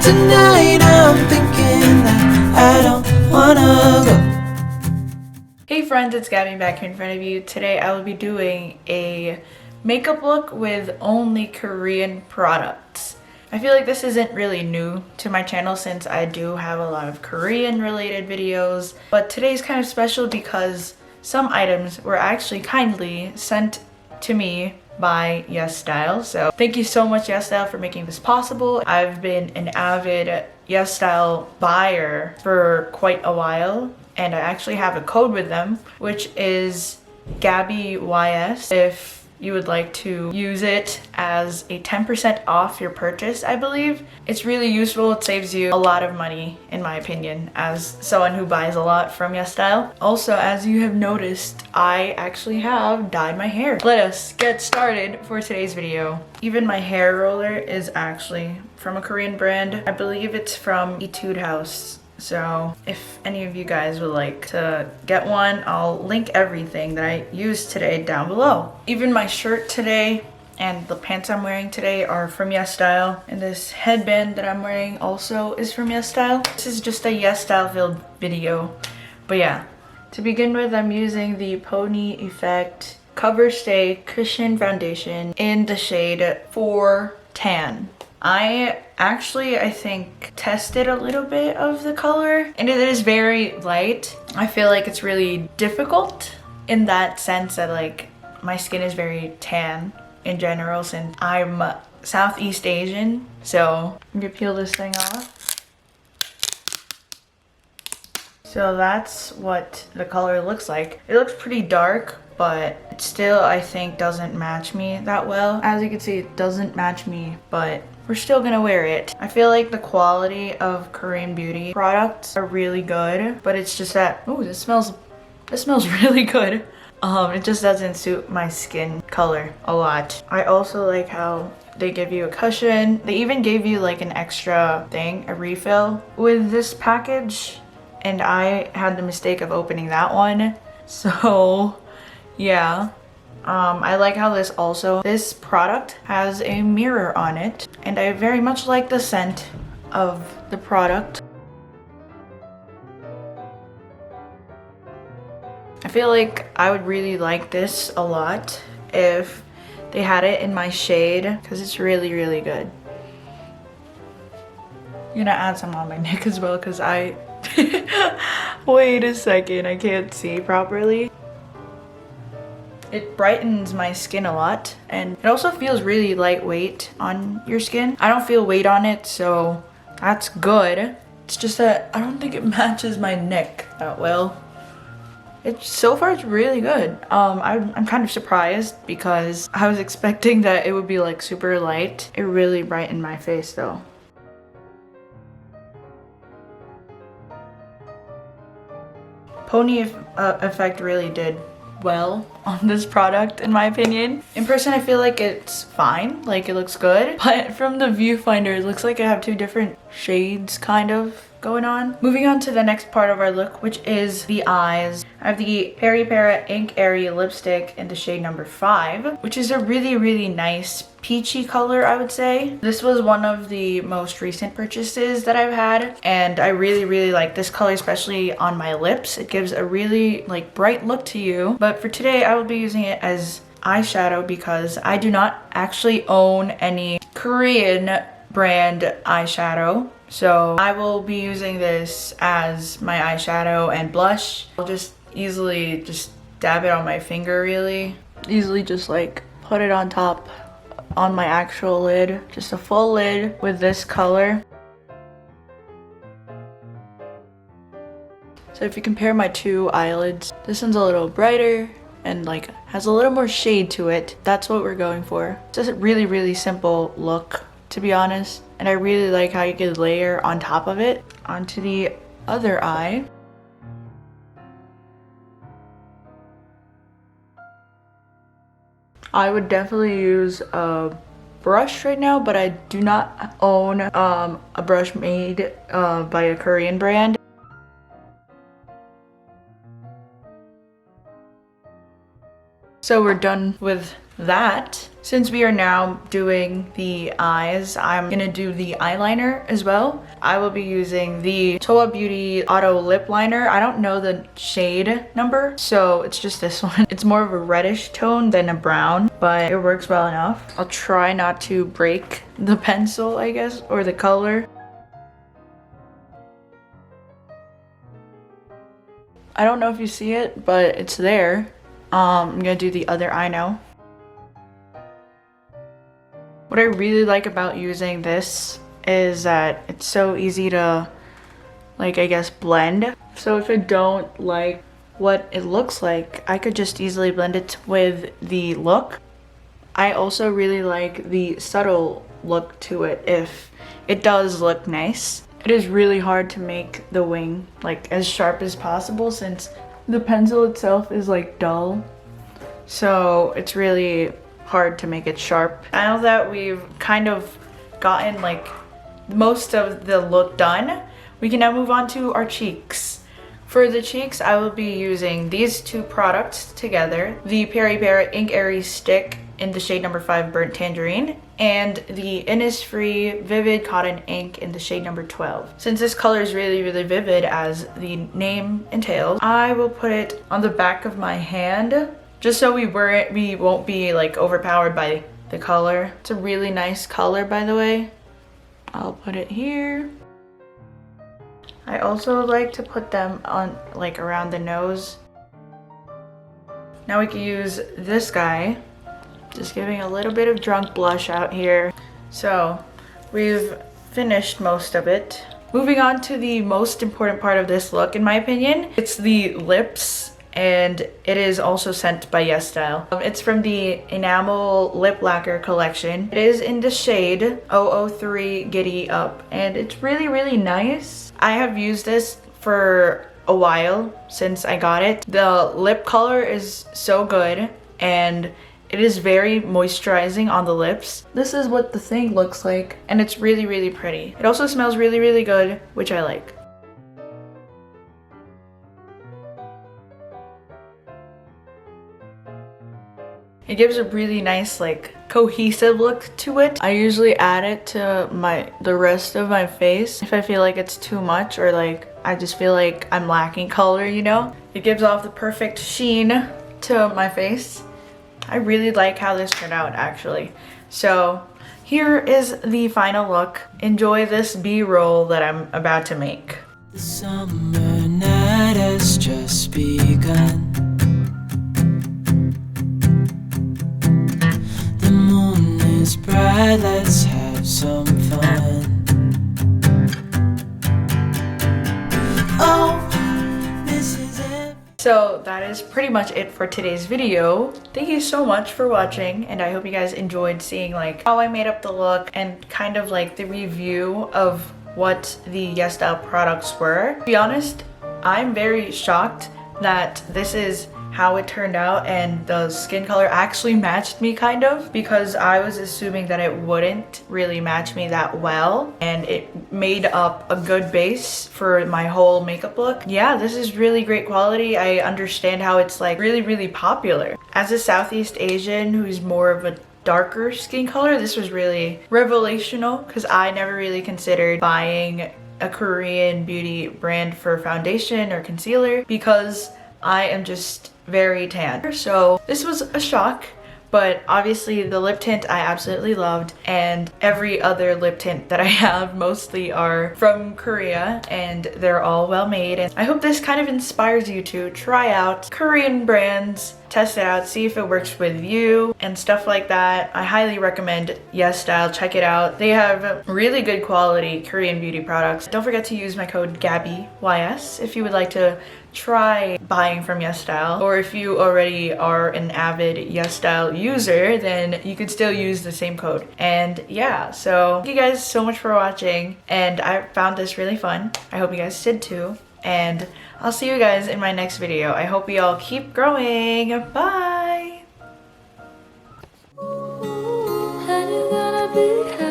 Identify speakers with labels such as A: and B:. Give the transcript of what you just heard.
A: tonight I'm thinking that I don't wanna go.
B: Hey friends, it's Gabby back here in front of you. Today I will be doing a makeup look with only Korean products. I feel like this isn't really new to my channel since I do have a lot of Korean related videos, but today's kind of special because some items were actually kindly sent to me by yesstyle. So thank you so much yesstyle for making this possible. I've been an avid yesstyle buyer for quite a while, and I actually have a code with them, which is gabby YS. If you would like to use it as a 10% off your purchase, I believe. It's really useful. It saves you a lot of money, in my opinion, as someone who buys a lot from yesstyle. Also, as you have noticed, I actually have dyed my hair. Let us get started for today's video. Even my hair roller is actually from a Korean brand. I believe it's from Etude House. So if any of you guys would like to get one, I'll link everything that I used today down below. Even my shirt today and the pants I'm wearing today are from yesstyle, and this headband that I'm wearing also is from yesstyle. This is just a yesstyle filled video. But yeah, to begin with, I'm using the Pony Effect Cover Stay Cushion Foundation in the shade 4 Tan. I think tested a little bit of the color, and it is very light. I feel like it's really difficult in that sense that like my skin is very tan in general since I'm Southeast Asian. So I'm gonna peel this thing off. So that's what the color looks like. It looks pretty dark, but it still, I think, doesn't match me that well. As you can see, it doesn't match me, but we're still gonna wear it. I feel like the quality of Korean beauty products are really good, but it's just that, oh, this smells really good. It just doesn't suit my skin color a lot. I also like how they give you a cushion. They even gave you like an extra thing, a refill with this package, and I had the mistake of opening that one. So yeah. I like how this product has a mirror on it, and I very much like the scent of the product. I feel like I would really like this a lot if they had it in my shade, because it's really, really good. I'm gonna add some on my neck as well, because wait a second, I can't see properly. It brightens my skin a lot, and it also feels really lightweight on your skin. I don't feel weight on it, so that's good. It's just that I don't think it matches my neck that well. So far it's really good. I'm kind of surprised because I was expecting that it would be like super light. It really brightened my face though. Pony Effect really did well on this product, in my opinion. In person, I feel like it's fine, like it looks good, but from the viewfinder, it looks like I have two different shades kind of going on. Moving on to the next part of our look, which is the eyes. I have the Peri Para Ink Airy lipstick in the shade number 5, which is a really, really nice peachy color, I would say. This was one of the most recent purchases that I've had, and I really, really like this color, especially on my lips. It gives a really like bright look to you. But for today, I will be using it as eyeshadow because I do not actually own any Korean brand eyeshadow. So I will be using this as my eyeshadow and blush. I'll just easily just dab it on my finger, really. Easily just like put it on top on my actual lid. Just a full lid with this color. So if you compare my two eyelids, this one's a little brighter and like has a little more shade to it. That's what we're going for. It's just a really, really simple look, to be honest. And I really like how you could layer on top of it onto the other eye. I would definitely use a brush right now, but I do not own a brush made by a Korean brand. So we're done with that, since we are now doing the eyes, I'm gonna do the eyeliner as well. I will be using the Toa Beauty Auto Lip Liner. I don't know the shade number, so it's just this one. It's more of a reddish tone than a brown, but it works well enough. I'll try not to break the pencil, I guess, or the color. I don't know if you see it, but it's there. I'm gonna do the other eye now. What I really like about using this is that it's so easy to, like, I guess, blend. So if I don't like what it looks like, I could just easily blend it with the look. I also really like the subtle look to it if it does look nice. It is really hard to make the wing like as sharp as possible since the pencil itself is like dull. So it's really hard to make it sharp. Now that we've kind of gotten like most of the look done, we can now move on to our cheeks. For the cheeks, I will be using these two products together, the Peri Peri Ink Airy Stick in the shade number 5 Burnt Tangerine, and the Innisfree Vivid Cotton Ink in the shade number 12. Since this color is really, really vivid as the name entails, I will put it on the back of my hand just so we won't be like overpowered by the color. It's a really nice color, by the way. I'll put it here. I also like to put them on like around the nose. Now we can use this guy. Just giving a little bit of drunk blush out here. So we've finished most of it. Moving on to the most important part of this look, in my opinion. It's the lips, and it is also sent by yesstyle. It's from the Enamel Lip Lacquer collection. It is in the shade 003 Giddy Up, and it's really, really nice. I have used this for a while since I got it. The lip color is so good, and it is very moisturizing on the lips. This is what the thing looks like, and it's really, really pretty. It also smells really, really good, which I like. It gives a really nice, like, cohesive look to it. I usually add it to the rest of my face if I feel like it's too much, or like I just feel like I'm lacking color, you know? It gives off the perfect sheen to my face. I really like how this turned out, actually. So here is the final look. Enjoy this B-roll that I'm about to make.
A: The summer night has just begun. The moon is bright, let's have some fun. Oh, this is it.
B: So that is pretty much it for today's video. Thank you so much for watching, and I hope you guys enjoyed seeing like how I made up the look and kind of like the review of what the yesstyle products were. To be honest, I'm very shocked that this is how it turned out and the skin color actually matched me, kind of, because I was assuming that it wouldn't really match me that well, and it made up a good base for my whole makeup look. Yeah, this is really great quality. I understand how it's like really, really popular. As a Southeast Asian who's more of a darker skin color, this was really revelational because I never really considered buying a Korean beauty brand for foundation or concealer because I am just very tan. So this was a shock, but obviously the lip tint I absolutely loved, and every other lip tint that I have mostly are from Korea, and they're all well made. And I hope this kind of inspires you to try out Korean brands, test it out, see if it works with you and stuff like that. I highly recommend yesstyle. Check it out. They have really good quality Korean beauty products. Don't forget to use my code gabby, YS, if you would like to try buying from yesstyle, or if you already are an avid yesstyle user, then you could still use the same code. And yeah, so thank you guys so much for watching, and I found this really fun. I hope you guys did too, and I'll see you guys in my next video. I hope you all keep growing. Bye!
A: How you gonna be?